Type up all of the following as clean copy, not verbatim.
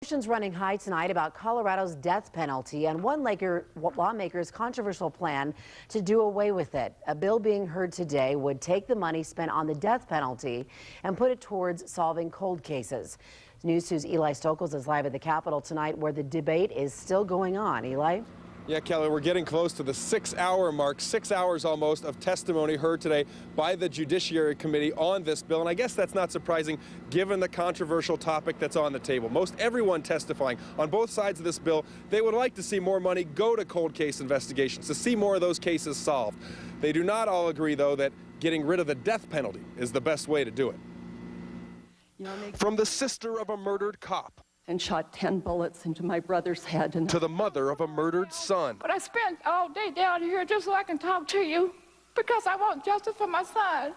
Discussions running high tonight about Colorado's death penalty and one lawmaker's controversial plan to do away with it. A bill being heard today would take the money spent on the death penalty and put it towards solving cold cases. News 2's Eli Stokols is live at the Capitol tonight, where the debate is still going on. Eli? Yeah, Kelly, we're getting close to the 6-hour mark, 6 hours almost of testimony heard today by the Judiciary Committee on this bill. And I guess that's not surprising given the controversial topic that's on the table. Most everyone testifying on both sides of this bill, they would like to see more money go to cold case investigations, to see more of those cases solved. They do not all agree, though, that getting rid of the death penalty is the best way to do it. From the sister of a murdered cop and shot 10 bullets into my brother's head. To the mother of a murdered son. But I spent all day down here just so I can talk to you because I want justice for my son.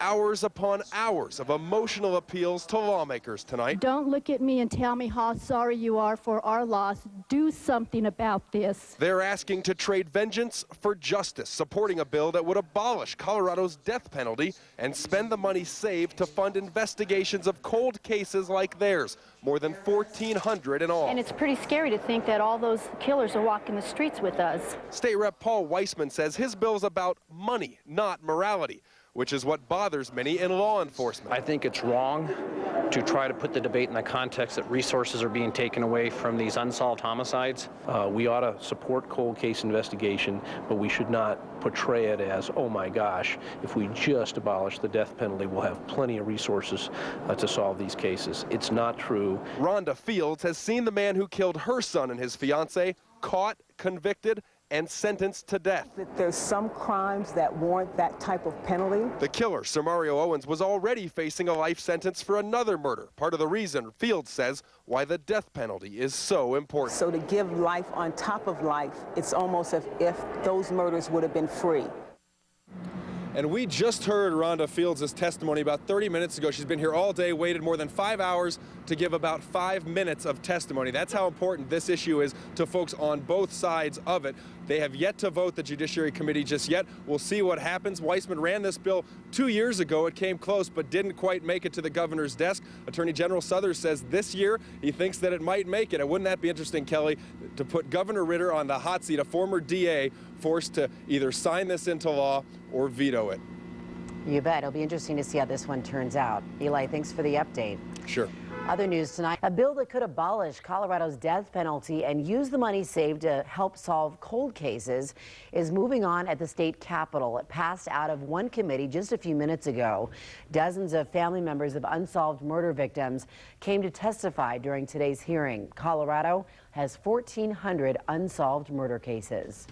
Hours upon hours of emotional appeals to lawmakers tonight. Don't look at me and tell me how sorry you are for our loss. Do something about this. They're asking to trade vengeance for justice, supporting a bill that would abolish Colorado's death penalty and spend the money saved to fund investigations of cold cases like theirs, more than 1,400 in all. And it's pretty scary to think that all those killers are walking the streets with us. State Rep Paul Weissman says his bill's about money, not morality, which is what bothers many in law enforcement. I think it's wrong to try to put the debate in the context that resources are being taken away from these unsolved homicides. We ought to support cold case investigation, but we should not portray it as, oh my gosh, if we just abolish the death penalty, we'll have plenty of resources to solve these cases. It's not true. Rhonda Fields has seen the man who killed her son and his fiancée caught, convicted, and sentenced to death. There's some crimes that warrant that type of penalty. The killer, Samario Owens, was already facing a life sentence for another murder. Part of the reason, Fields says, why the death penalty is so important. So to give life on top of life, it's almost as if those murders would have been free. And we just heard Rhonda Fields' testimony about 30 minutes ago. She's been here all day, waited more than 5 hours to give about 5 minutes of testimony. That's how important this issue is to folks on both sides of it. They have yet to vote, the Judiciary Committee, just yet. We'll see what happens. Weissman ran this bill 2 years ago. It came close, but didn't quite make it to the governor's desk. Attorney General Suthers says this year he thinks that it might make it. And wouldn't that be interesting, Kelly, to put Governor Ritter on the hot seat, a former DA, forced to either sign this into law or veto it? You bet. It'll be interesting to see how this one turns out. Eli, thanks for the update. Sure. Other news tonight, a bill that could abolish Colorado's death penalty and use the money saved to help solve cold cases is moving on at the state capitol. It passed out of one committee just a few minutes ago. Dozens of family members of unsolved murder victims came to testify during today's hearing. Colorado has 1,400 unsolved murder cases.